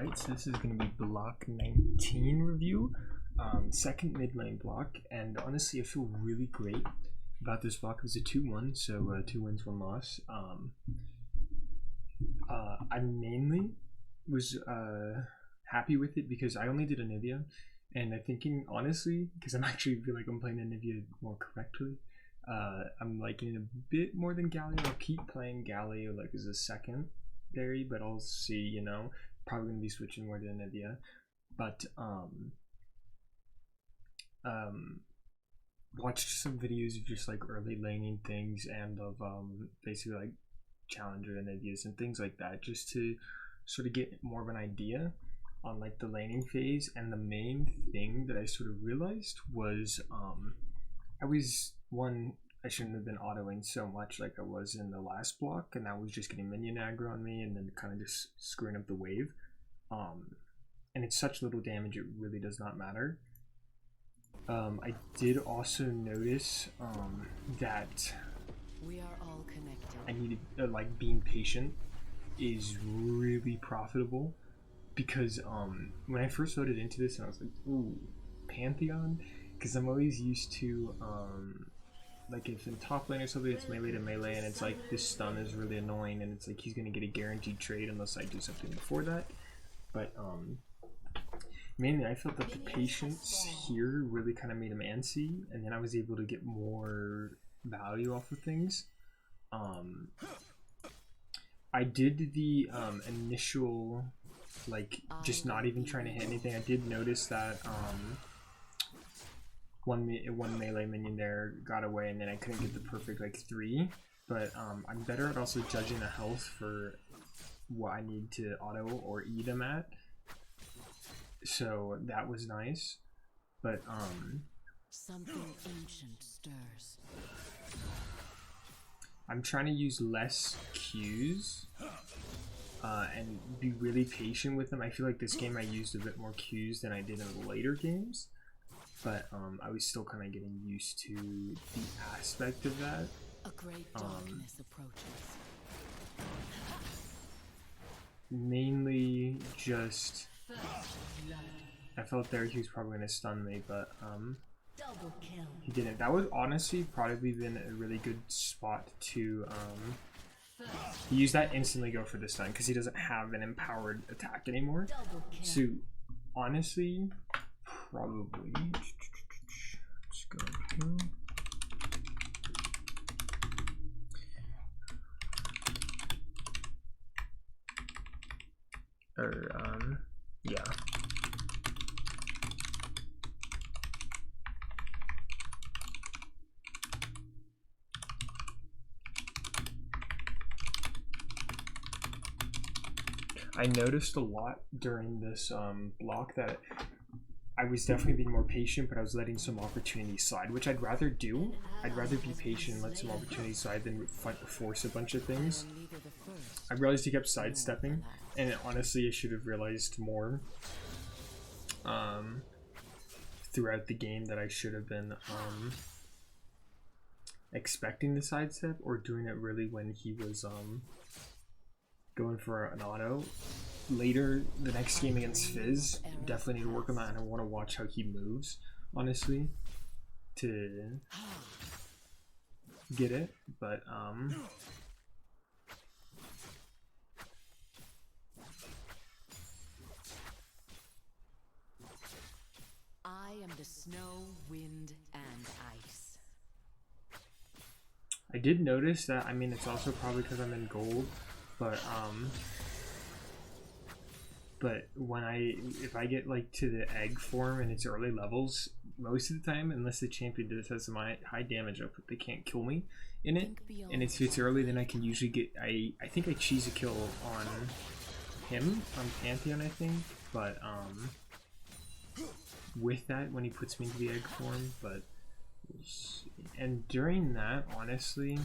Alright, so this is going to be block 19 review, second mid lane block, and honestly I feel really great about this block. It was a 2-1, so 2 wins, 1 loss. I mainly was happy with it because I only did Anivia, and I'm thinking honestly, because I'm actually feel like I'm playing Anivia more correctly, I'm liking it a bit more than Galio. I'll keep playing Galio like as a secondary, but I'll see, you know, probably gonna be switching more to Anivia. But watched some videos of just like early laning things and of basically like challenger Anivias and things like that, just to sort of get more of an idea on like the laning phase. And the main thing that I sort of realized was I shouldn't have been autoing so much like I was in the last block, and that was just getting minion aggro on me and then kind of just screwing up the wave. And it's such little damage, it really does not matter. I did also notice that we are all connected. I needed like being patient is really profitable, because when I first loaded into this and I was like, ooh, Pantheon, because I'm always used to like if in top lane or something it's melee to melee and it's like this stun is really annoying and it's like he's gonna get a guaranteed trade unless I do something before that. But mainly I felt that the patience here really kind of made him antsy, and then I was able to get more value off of things. I did the initial like just not even trying to hit anything. I did notice that one melee minion there got away, and then I couldn't get the perfect like 3. But I'm better at also judging the health for what I need to auto or E them at, so that was nice. But something ancient stirs. I'm trying to use less Qs and be really patient with them. I feel like this game I used a bit more Qs than I did in the later games, but I was still kind of getting used to the aspect of that. A great darkness approaches. Mainly just I felt there he was probably gonna stun me, but Double kill. he didn't. That was honestly probably been a really good spot to he used that instantly go for the stun because he doesn't have an empowered attack anymore. So honestly, probably let's go here. Or yeah. I noticed a lot during this block that I was definitely being more patient, but I was letting some opportunities slide, which I'd rather do. I'd rather be patient and let some opportunities slide than force a bunch of things. I realized he kept sidestepping, and honestly I should have realized more throughout the game that I should have been expecting the sidestep or doing it really when he was going for an auto. Later, the next game against Fizz, definitely need to work on that, and I want to watch how he moves, honestly, to get it. But I am the snow, wind, and ice. I did notice that, I mean, it's also probably because I'm in gold, but when if I get like to the egg form and it's early levels, most of the time, unless the champion does has some high damage output, they can't kill me in it. And if it's early, then I can usually get, I think I cheese a kill on him, on Pantheon, I think, but with that, when he puts me into the egg form. But and during that, honestly,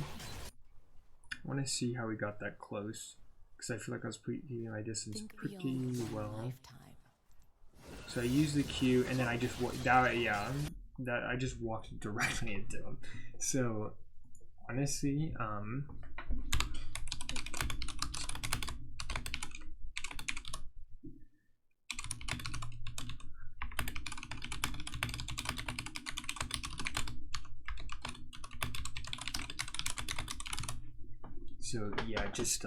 I want to see how we got that close, because I feel like I was keeping my distance pretty well. So I used the Q, and then I just I just walked directly into him. So honestly, So yeah, just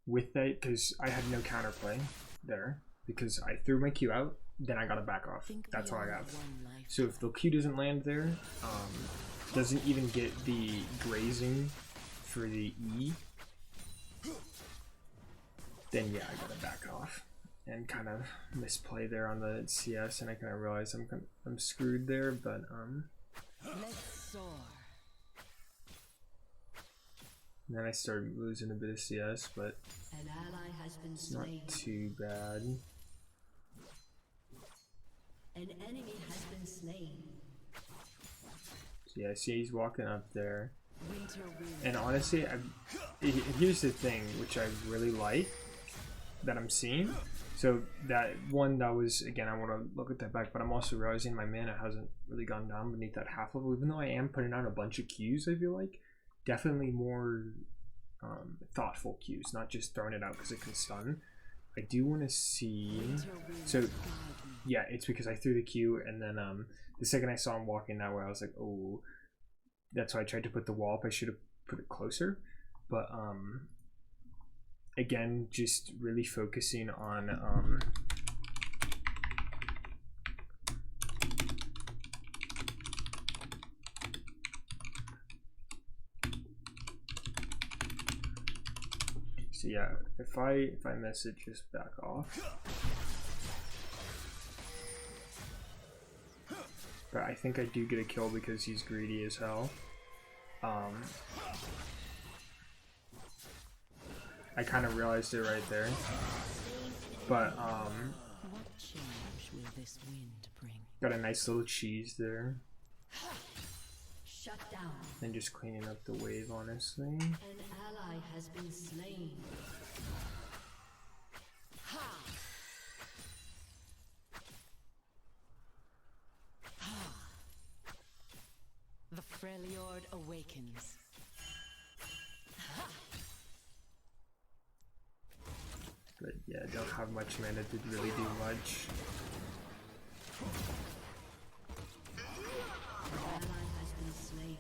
with that, because I had no counterplay there, because I threw my Q out, then I got to back off. That's all I got. So if the Q doesn't land there, doesn't even get the grazing for the E, then yeah, I gotta back off and kind of misplay there on the CS, and I kind of realize I'm screwed there. But Let's soar. then I started losing a bit of CS, but An ally has been it's not slain. too bad. An enemy has been slain. So yeah, I see he's walking up there, Winter wind. and honestly, here's the thing which I really like that I'm seeing. So that one, that was, again, I want to look at that back, but I'm also realizing my mana hasn't really gone down beneath that half level, even though I am putting out a bunch of Qs. I feel like definitely more thoughtful Qs, not just throwing it out because it can stun. I do want to see. So yeah, it's because I threw the Q, and then the second I saw him walking that way, I was like, oh, that's why I tried to put the wall up. I should have put it closer, but again, just really focusing on so yeah, if I miss it, just back off. But I think I do get a kill because he's greedy as hell. I kind of realized it right there, but What change will this wind bring? got a nice little cheese there, Shut down. and just cleaning up the wave, honestly. An ally has been slain. The Freljord awakens. But yeah, I don't have much mana to really do much. An ally has been slain.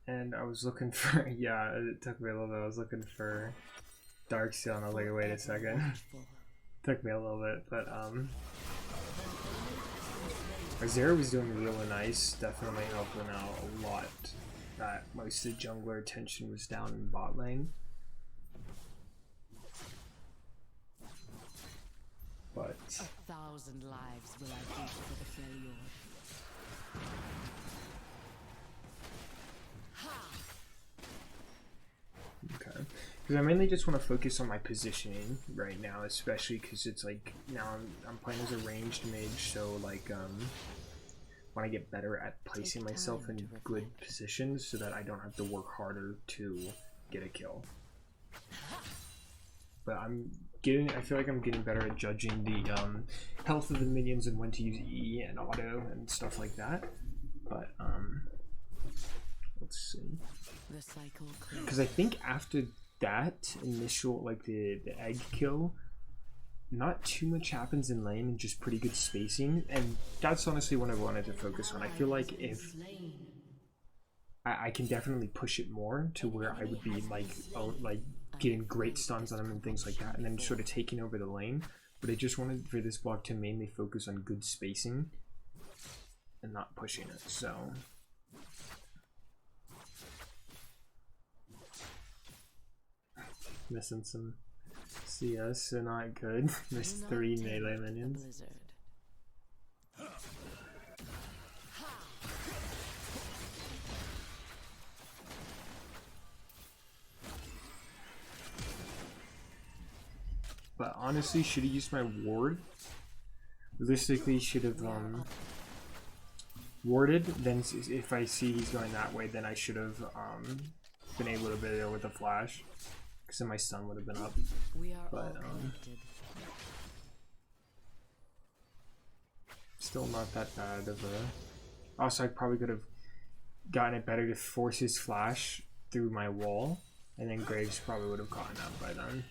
And I was looking for, yeah, it took me a little bit. I was looking for Darksteel, and I was like, wait a second. Took me a little bit, but Azera was doing really nice, definitely helping out a lot. That most of the jungler attention was down in bot lane. But 1,000 lives will I give for the Freljord. okay, because I mainly just want to focus on my positioning right now, especially because it's like now I'm playing as a ranged mage, so like want to get better at placing myself in good positions so that I don't have to work harder to get a kill. But I feel like I'm getting better at judging the health of the minions and when to use E and auto and stuff like that. But let's see. The cycle Because I think after that initial, like the egg kill, not too much happens in lane and just pretty good spacing, and that's honestly what I wanted to focus on. I feel like if I can definitely push it more to where I would be like getting great stuns on them and things like that, and then sort of taking over the lane. But I just wanted for this block to mainly focus on good spacing and not pushing it. So missing some CS, so not good. Missed 3 melee minions. blizzard. But honestly, should have used my ward. Realistically, should have warded. Then if I see he's going that way, then I should have been able to be there with a flash, because then my stun would have been up. We are But all connected. still not that bad of a. Also, I probably could have gotten it better to force his flash through my wall, and then Graves probably would have gotten up by then.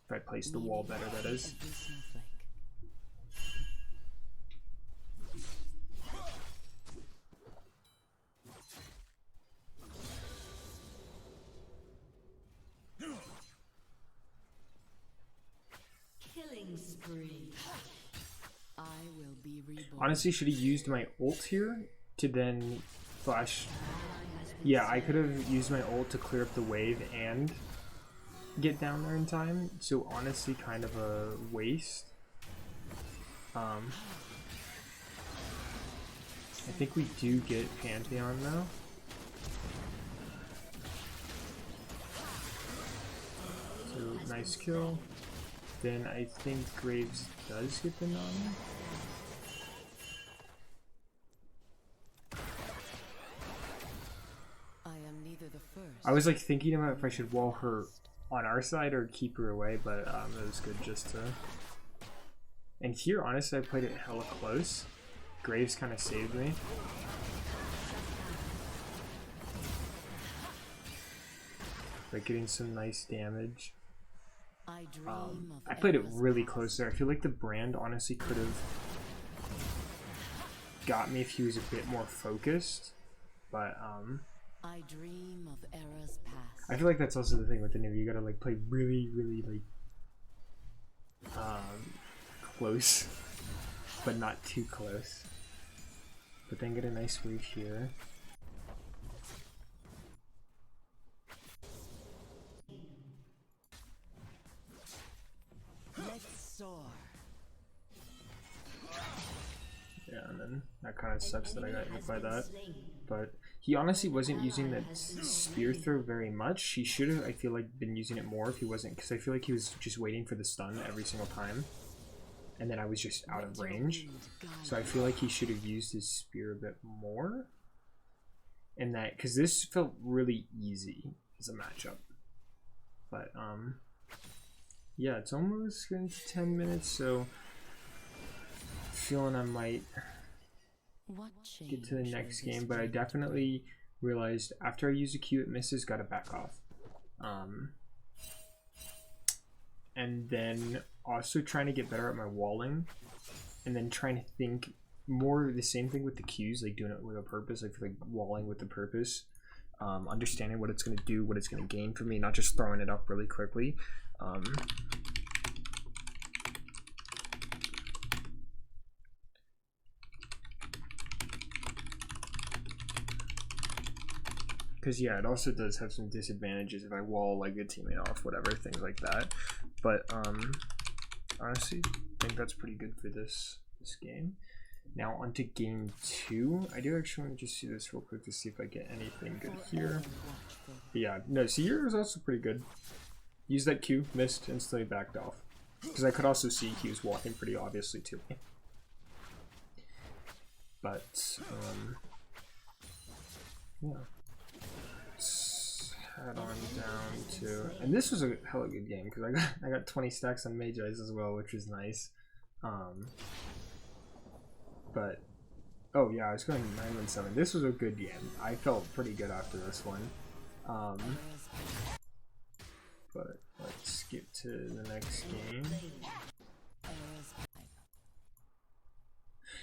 If I placed the wall better, that is. Every snowflake. spree. I will be reborn. Honestly, should have used my ult here to then flash. Yeah, I could have used my ult to clear up the wave and get down there in time. So honestly, kind of a waste. I think we do get Pantheon though. So nice kill. Then I think Graves does get the Nami. I am neither the first. I was like thinking about if I should wall her on our side or keep her away, but it was good just to. And here, honestly, I played it hella close. Graves kind of saved me. Like getting some nice damage. I played it really close there. I feel like the Brand honestly could have got me if he was a bit more focused, but I dream of eras past. I feel like that's also the thing with the new. You gotta like play really, really like close, but not too close. But then get a nice wave here. Let's soar. Yeah, and then that kind of sucks that I got hit by that. But he honestly wasn't using that spear throw very much. He should have, I feel like, been using it more if he wasn't, because I feel like he was just waiting for the stun every single time. And then I was just out of range. So I feel like he should have used his spear a bit more. And that, because this felt really easy as a matchup. But, yeah, it's almost getting to 10 minutes, so feeling I might get to the next game, but I definitely realized after I use a Q it misses, gotta back off. And then also trying to get better at my walling, and then trying to think more the same thing with the Qs, like doing it with a purpose. I feel like walling with the purpose, understanding what it's going to do, what it's going to gain for me, not just throwing it up really quickly. Because yeah, it also does have some disadvantages if I wall like a teammate off, whatever, things like that. But honestly, I think that's pretty good for this game. Now onto game 2. I do actually want to just see this real quick to see if I get anything good here. But yeah, no, see here was also pretty good. Use that Q, missed, instantly backed off. Because I could also see he was walking pretty obviously to me. But yeah. Let's head on down to, and this was a hella good game because I got 20 stacks on Mage Eyes as well, which was nice. But oh yeah, I was going 9-1-7. This was a good game. I felt pretty good after this one. But let's skip to the next game.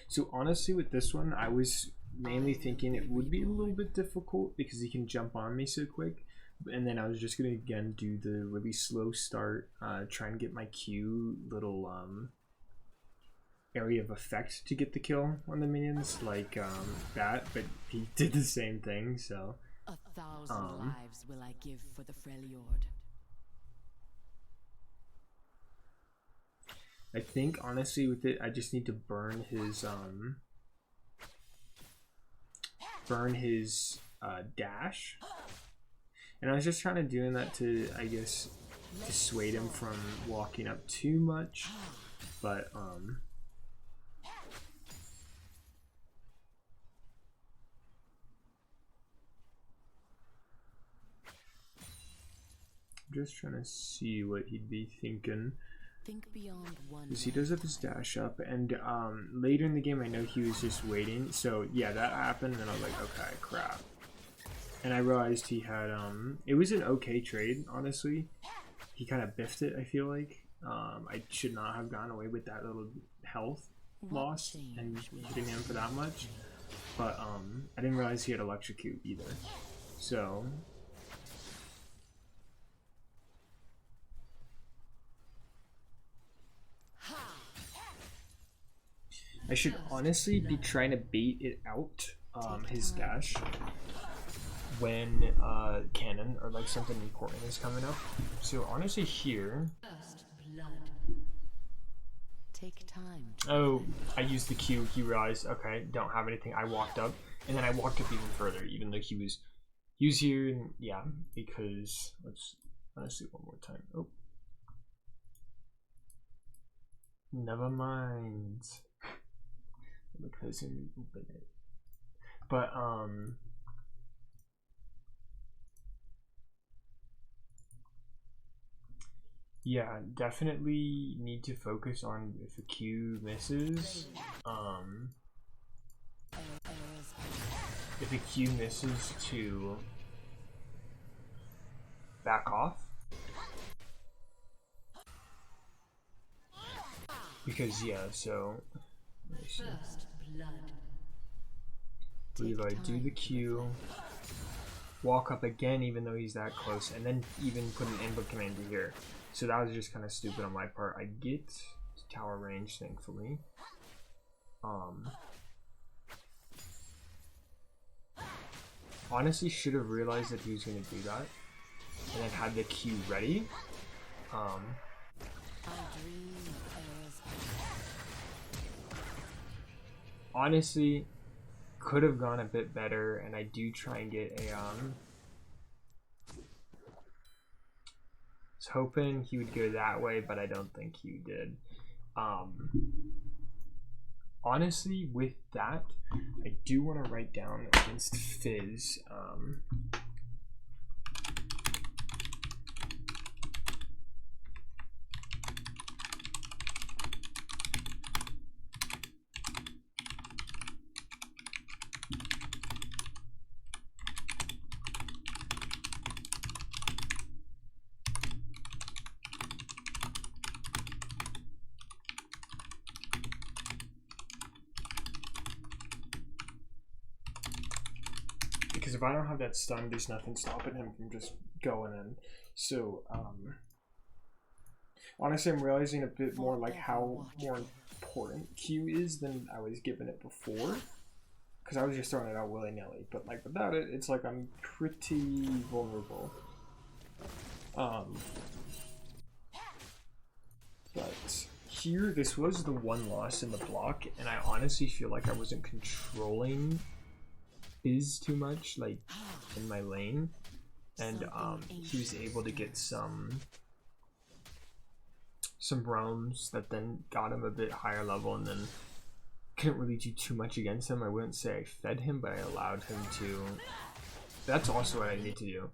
So honestly, with this one, I was mainly thinking it would be a little bit difficult because he can jump on me so quick. And then I was just gonna again do the really slow start, try and get my Q little area of effect to get the kill on the minions, like that. But he did the same thing, so 1,000 lives will I give for the Freljord. I think honestly with it, I just need to burn his dash. And I was just trying to do that to, I guess, dissuade him from walking up too much. But just trying to see what he'd be thinking. Think beyond one. Because he does have his dash up, and later in the game I know he was just waiting. So yeah, that happened, and I was like, okay, crap. And I realized he had it was an okay trade, honestly. He kind of biffed it, I feel like. I should not have gone away with that little health loss and hitting him for that much. But I didn't realize he had electrocute either. So I should honestly be trying to bait it out, his dash, when cannon or like something important is coming up. So honestly here, Take time. oh, I used the Q, he realized, okay, don't have anything, I walked up, and then I walked up even further, even though he was here, and yeah, because, let's honestly one more time, oh. Never mind. Because we open it. But yeah, definitely need to focus on if a Q misses. If a Q misses to back off. Because yeah, so Levi do the Q, walk up again even though he's that close, and then even put an input commander here. So that was just kind of stupid on my part. I get tower range, thankfully. Honestly, should have realized that he was going to do that, and then had the Q ready. Honestly, could have gone a bit better, and I do try and get a was hoping he would go that way, but I don't think he did. Honestly, with that, I do want to write down against Fizz. Because if I don't have that stun, there's nothing stopping him from just going in. So, honestly, I'm realizing a bit more like how more important Q is than I was giving it before. Because I was just throwing it out willy-nilly. But like without it, it's like I'm pretty vulnerable. But here, this was the one loss in the block, and I honestly feel like I wasn't controlling Fizz too much, like in my lane, and he was able to get some roams that then got him a bit higher level, and then couldn't really do too much against him. I wouldn't say I fed him, but I allowed him to. That's also what I need to do.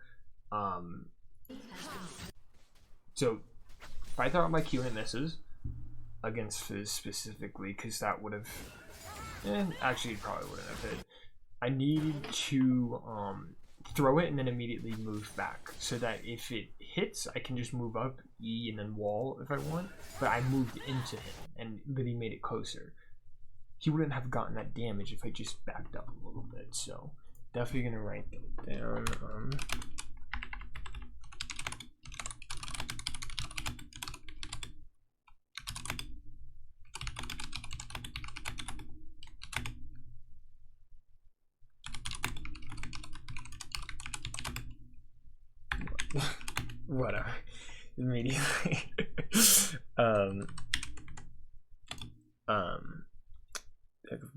So if I throw out my Q and it misses against Fizz specifically, because that would have, actually probably wouldn't have hit. I needed to throw it and then immediately move back, so that if it hits, I can just move up E and then wall if I want. But I moved into him and really made it closer. He wouldn't have gotten that damage if I just backed up a little bit. So definitely gonna write that down. Whatever. Immediately.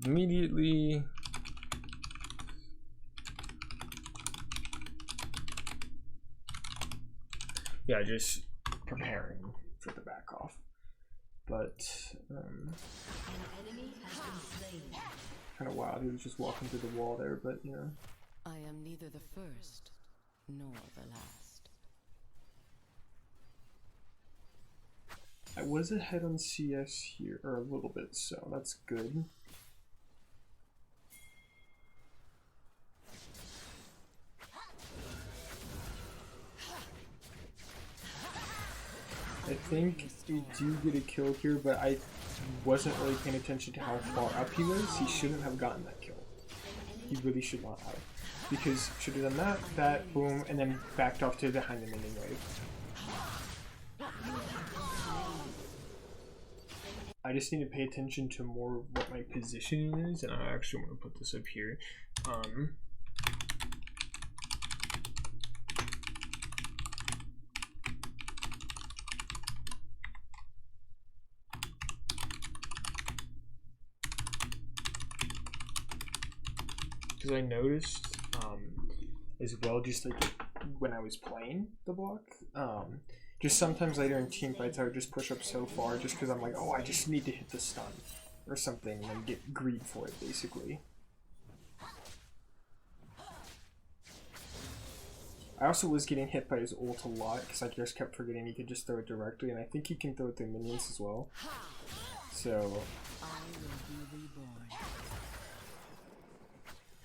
Immediately. Yeah, just preparing for the back off. But kind of wild. He was just walking through the wall there, but you know. I am neither the first nor the last. I was ahead on CS here, or a little bit, so that's good. I think we do get a kill here, but I wasn't really paying attention to how far up he was. He shouldn't have gotten that kill. He really should not have. Because should have done that, boom, and then backed off to behind the minion wave. I just need to pay attention to more of what my positioning is, and I actually want to put this up here. Because I noticed as well, just like when I was playing the block, just sometimes later in team fights I would just push up so far just because I'm like, oh, I just need to hit the stun or something and then get greed for it, basically. I also was getting hit by his ult a lot because I just kept forgetting he could just throw it directly, and I think he can throw it through minions as well. So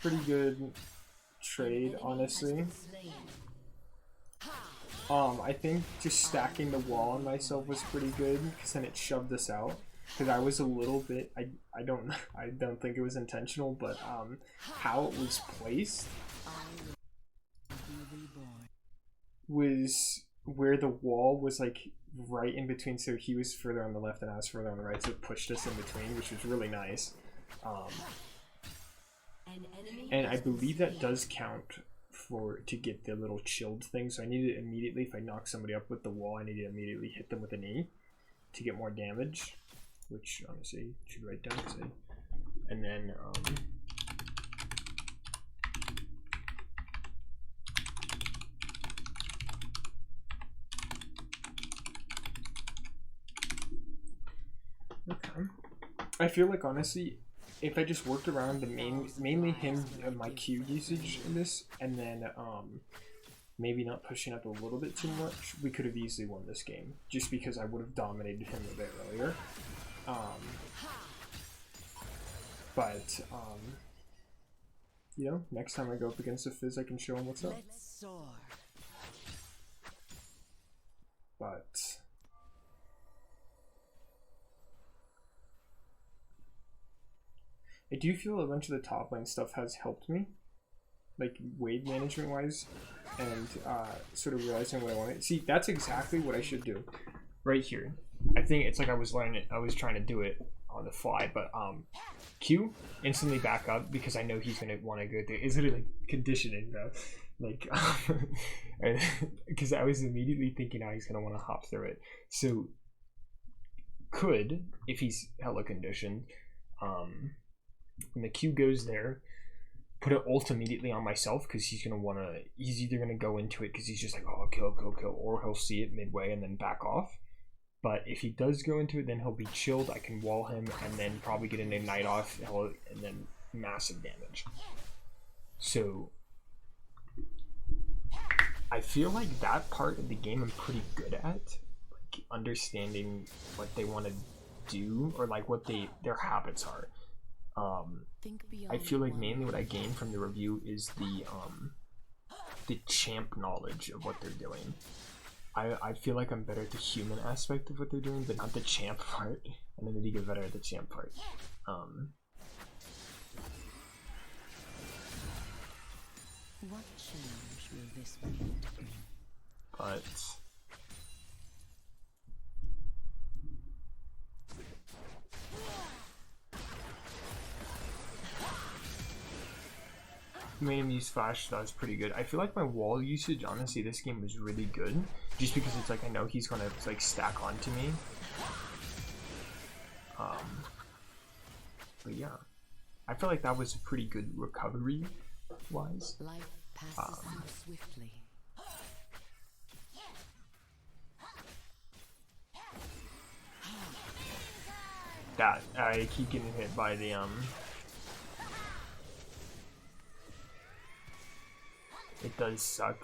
pretty good trade, honestly. I think just stacking the wall on myself was pretty good because then it shoved us out. Because I was a little bit, I don't think it was intentional, but how it was placed was where the wall was like right in between. So he was further on the left and I was further on the right, so it pushed us in between, which was really nice. And I believe that does count to get the little chilled thing, so I need to immediately, if I knock somebody up with the wall, I need to immediately hit them with an E to get more damage, which honestly should write down, say. And then okay, I feel like honestly, if I just worked around the mainly him and my Q usage in this, and then maybe not pushing up a little bit too much, we could have easily won this game. Just because I would have dominated him a bit earlier. But you know, next time I go up against a Fizz, I can show him what's up. But I do feel a bunch of the top lane stuff has helped me, like wave management wise, and sort of realizing what I wanted. See, that's exactly what I should do right here. I think it's like I was learning it, I was trying to do it on the fly, but Q, instantly back up because I know he's gonna want to go through. It's literally conditioning, bro. Like, because I was immediately thinking how he's gonna want to hop through it. So could, if he's hella conditioned, when the Q goes there, put an ult immediately on myself because he's either gonna go into it because he's just like, oh, kill, or he'll see it midway and then back off. But if he does go into it, then he'll be chilled. I can wall him and then probably get an ignite off and then massive damage. So I feel like that part of the game I'm pretty good at, like understanding what they want to do or like what their habits are. I feel like mainly what I gain from the review is the champ knowledge of what they're doing. I feel like I'm better at the human aspect of what they're doing, but not the champ part. And then they get better at the champ part. What change will this wind bring? But made him use flash, so that was pretty good. I feel like my wall usage, honestly, this game was really good, just because it's like I know he's gonna like stack onto me. But yeah, I feel like that was a pretty good recovery wise. Life passes so swiftly. That I keep getting hit by the It does suck,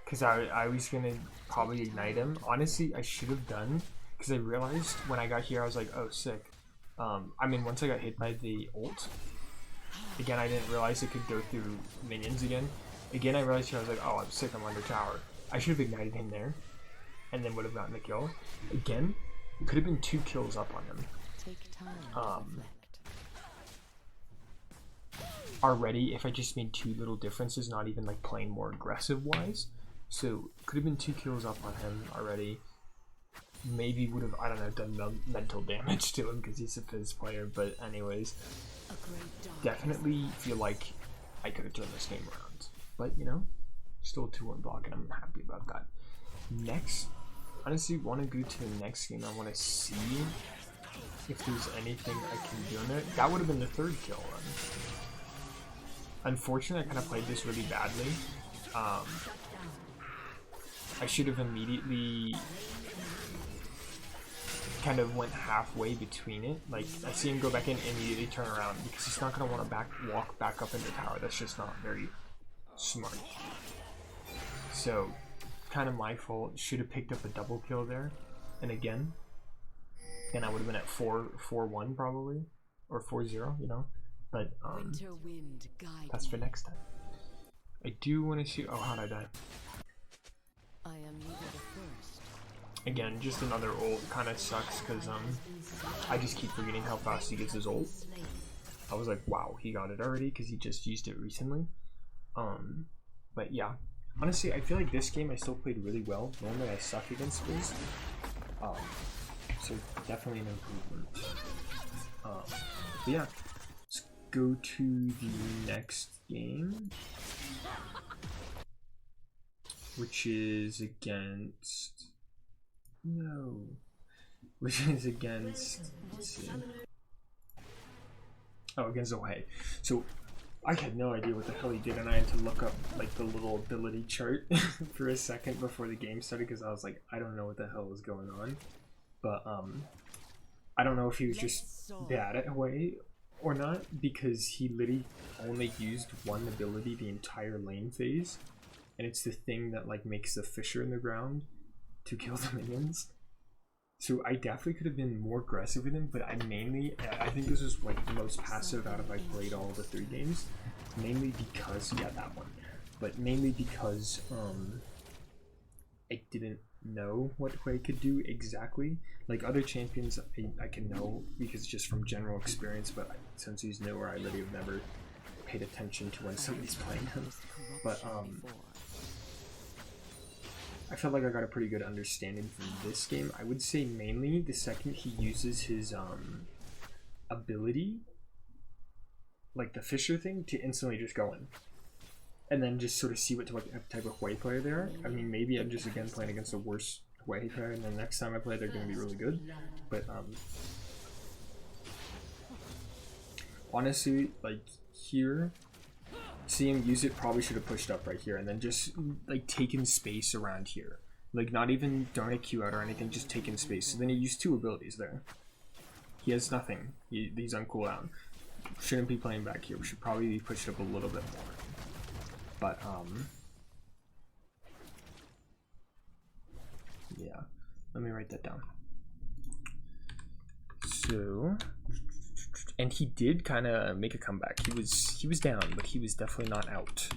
because I was gonna probably ignite him. Honestly, I should have done, because I realized when I got here, I was like, oh, sick. I mean, once I got hit by the ult, again, I didn't realize it could go through minions again. Again, I realized here, I was like, oh, I'm sick, I'm under tower. I should have ignited him there, and then would have gotten the kill. Again, could have been 2 kills up on him. Take time to reflect. Already, if I just made 2 little differences, not even like playing more aggressive wise, so could have been 2 kills up on him already. maybe would have, I don't know, done mental damage to him because he's a Fizz player. But anyways, definitely feel like I could have turned this game around. But, you know, still a 2-1 block, and I'm happy about that. Next, honestly, want to go to the next game. I want to see if there's anything I can do in it. That would have been the 3rd kill run. Unfortunately, I kind of played this really badly. I should have immediately kind of went halfway between it. Like, I see him go back in and immediately turn around because he's not going to want to walk back up into tower. That's just not very smart. So, kind of my fault. Should have picked up a double kill there. And again, then I would have been at 4-1 probably. Or 4-0, you know. But, that's for next time. I do want to see... Oh, how'd I die? I am neither the first. Again, just another ult. Kind of sucks because I just keep forgetting how fast he gets his ult. I was like, wow, he got it already because he just used it recently. But yeah, honestly, I feel like this game I still played really well. Normally I suck against Fizz. So definitely an improvement. But yeah, let's go to the next game, which is against let's see. Oh, against Zohei. So I had no idea what the hell he did, and I had to look up like the little ability chart for a second before the game started because I was like, I don't know what the hell is going on. But I don't know if he was just bad at Hwei or not, because he literally only used one ability the entire lane phase, and it's the thing that like makes the fissure in the ground to kill the minions. So I definitely could have been more aggressive with him, but I think this was like the most passive out of I played all the 3 games, mainly because, yeah, that one, but mainly because I didn't know what Hwei could do exactly. Like other champions I can know because just from general experience, but since he's newer, I literally have never paid attention to when somebody's playing him. But I felt like I got a pretty good understanding from this game. I would say mainly the second he uses his ability, like the Fissure thing, to instantly just go in. And then just sort of see what type of Hwei player they are. I mean, maybe I'm just again playing against a worse Hwei player, and then next time I play they're going to be really good. But honestly, like here, seeing him use it, probably should have pushed up right here and then just like taken space around here. Like not even darn a Q out or anything, just taking space. So then he used 2 abilities there. He has nothing. He's on cooldown. Shouldn't be playing back here. We should probably be pushed up a little bit more. But yeah, let me write that down. So, and he did kind of make a comeback. He was down, but he was definitely not out.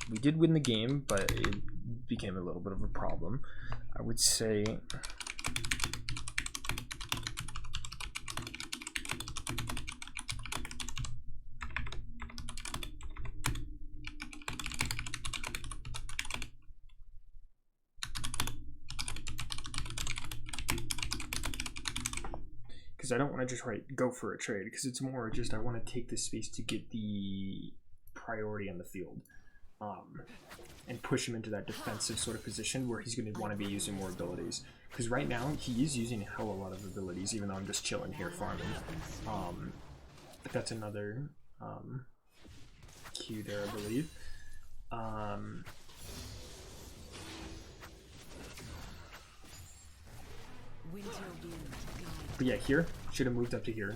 We did win the game, but it became a little bit of a problem. I would say because I don't want to just go for a trade, because it's more just I want to take this space to get the priority on the field, and push him into that defensive sort of position where he's going to want to be using more abilities. Because right now he is using a hell of a lot of abilities, even though I'm just chilling here farming. But that's another Q there, I believe. But yeah, here, should have moved up to here,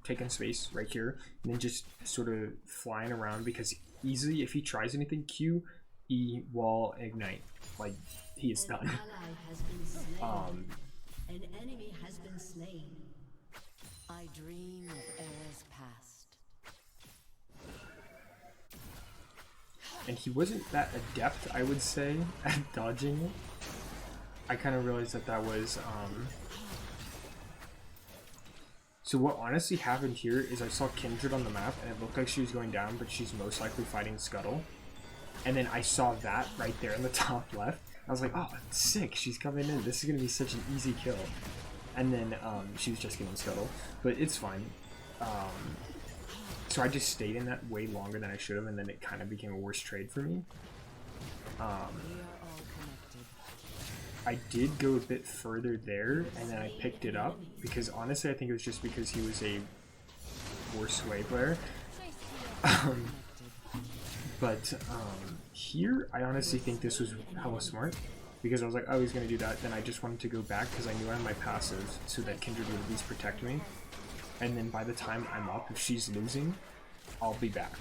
taken space right here, and then just sort of flying around, because easily if he tries anything, Q, E, wall, ignite, like he is done. An enemy has been slain. I dream of eras past. And he wasn't that adept, I would say, at dodging it. I kind of realized that was so what honestly happened here is I saw Kindred on the map and it looked like she was going down, but she's most likely fighting Scuttle. And then I saw that right there in the top left, I was like, oh, sick, she's coming in. This is gonna be such an easy kill. And then she was just getting scuttle, but it's fine. So I just stayed in that way longer than I should have, and then it kind of became a worse trade for me. I did go a bit further there, and then I picked it up, because honestly I think it was just because he was a worse way player. But here, I honestly think this was hella smart, because I was like, oh, he's going to do that. Then I just wanted to go back, because I knew I had my passive, so that Kindred would at least protect me. And then by the time I'm up, if she's losing, I'll be back.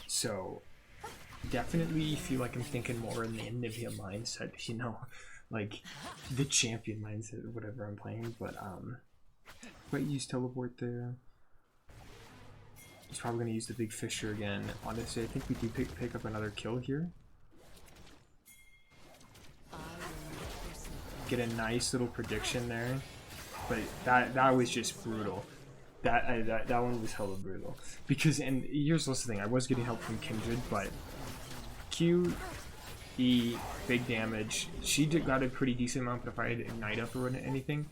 So, definitely feel like I'm thinking more in the Anivia mindset, you know, like the champion mindset or whatever I'm playing. But use teleport there. He's probably going to use the big fisher again. Honestly, I think we do pick up another kill here. Get a nice little prediction there. But that was just brutal. That one was hella brutal. Because, and here's also the thing, I was getting help from Kindred, but Q, E, big damage. She got a pretty decent amount, but if I had Ignite up or anything,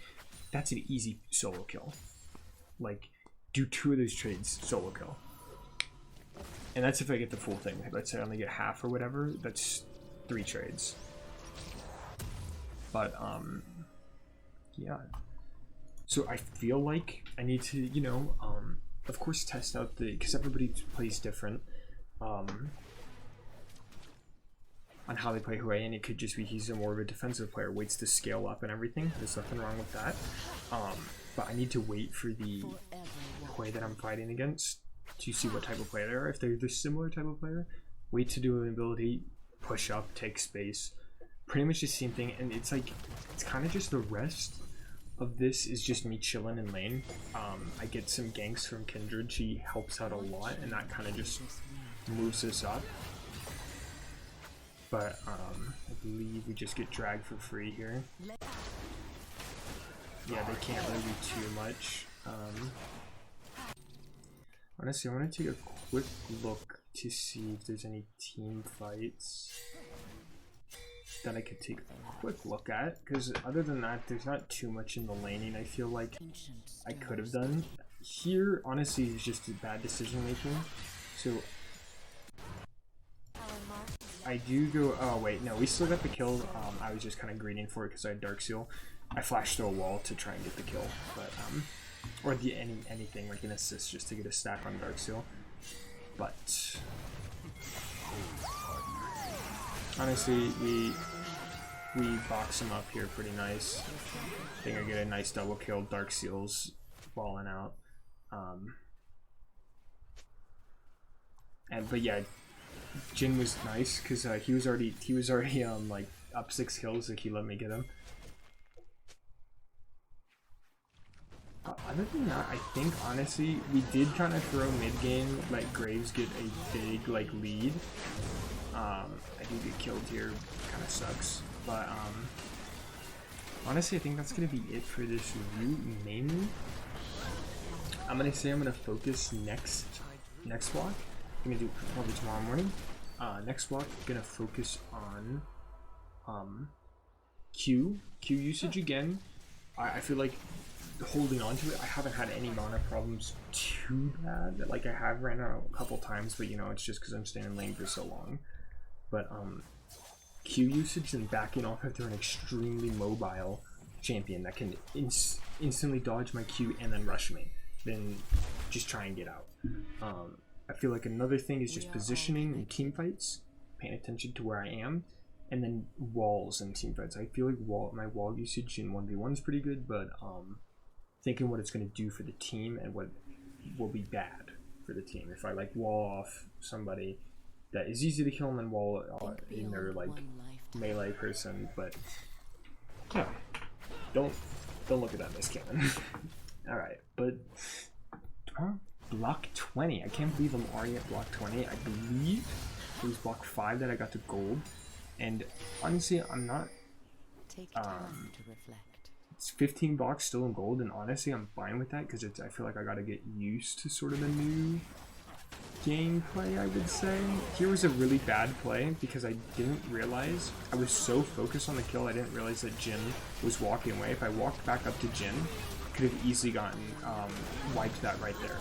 that's an easy solo kill. Like, do 2 of those trades, solo kill. And that's if I get the full thing. Let's say I only get half or whatever, that's 3 trades. But, yeah. So I feel like I need to, you know, of course test out because everybody plays different, on how they play Hue, and it could just be he's a more of a defensive player, waits to scale up and everything. There's nothing wrong with that. But I need to wait for the Hue that I'm fighting against to see what type of player they are. If they're the similar type of player, wait to do an ability, push up, take space, pretty much the same thing. And it's like, it's kind of just the rest of this is just me chilling in lane. I get some ganks from Kindred, she helps out a lot, and that kind of just moves us up. But I believe we just get dragged for free here. Yeah, they can't really do too much. Honestly, I want to take a quick look to see if there's any team fights that I could take a quick look at, because other than that, there's not too much in the laning I feel like I could have done. Here, honestly, it's just a bad decision making. So I do go, oh wait, no, we still got the kill. I was just kind of greeting for it because I had Dark Seal. I flashed through a wall to try and get the kill, but or anything like an assist just to get a stack on Dark Seal. But honestly, we box him up here pretty nice. I think I get a nice double kill. Dark Seal's falling out. But yeah, Jhin was nice because he was already like up 6 kills. Like he let me get him. Other than that, I think honestly we did kind of throw mid game, let Graves get a big like lead. I do get killed here, kind of sucks. But honestly, I think that's gonna be it for this review. Mainly, I'm gonna say I'm gonna focus next block. I'm gonna do probably tomorrow morning. Next block, gonna focus on Q usage again. I feel like holding on to it, I haven't had any mana problems too bad. Like I have ran out a couple times, but you know, it's just because I'm staying in lane for so long. But Q usage and backing off if they're an extremely mobile champion that can instantly dodge my Q and then rush me, then just try and get out. I feel like another thing is just positioning in team fights, paying attention to where I am, and then walls in team fights. I feel like my wall usage in 1v1 is pretty good, but thinking what it's going to do for the team and what will be bad for the team. If I like wall off somebody that is easy to kill and then wall in their like melee person, but yeah, don't look at that miscannon. Alright, but block 20. I can't believe I'm already at block 20. I believe it was block 5 that I got to gold, and honestly I'm not Take time to reflect. it's 15 blocks still in gold, and honestly I'm fine with that because I feel like I gotta get used to sort of the new gameplay, I would say. Here was a really bad play because I didn't realize, I was so focused on the kill, I didn't realize that Jin was walking away. If I walked back up to Jin, I could have easily gotten wiped that right there.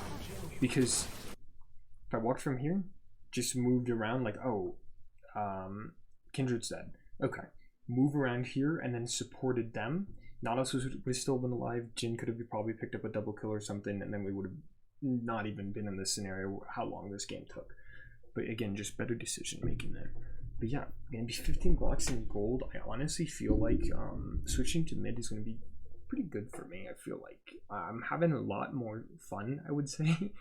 Because if I walked from here, just moved around like, oh, Kindred's dead. Okay, move around here and then supported them. Nautilus would still been alive. Jin could have probably picked up a double kill or something, and then we would have not even been in this scenario how long this game took. But again, just better decision making there. But yeah, gonna be 15 blocks in gold. I honestly feel like switching to mid is gonna be pretty good for me. I feel like I'm having a lot more fun, I would say.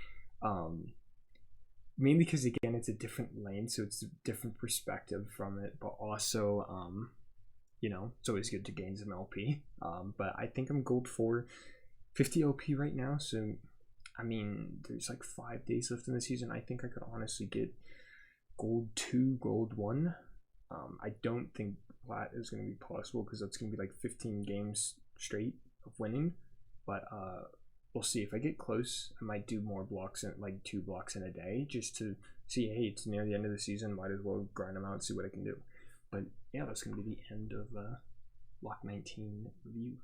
Mainly because again it's a different lane, so it's a different perspective from it, but also you know, it's always good to gain some LP. But I think I'm gold 4, 50 LP right now, so I mean, there's like 5 days left in the season. I think I could honestly get gold 2, gold 1. I don't think plat is going to be possible because that's going to be like 15 games straight of winning. But we'll see. If I get close, I might do more blocks, in, like 2 blocks in a day, just to see, hey, it's near the end of the season. Might as well grind them out and see what I can do. But yeah, that's going to be the end of Block 19 review.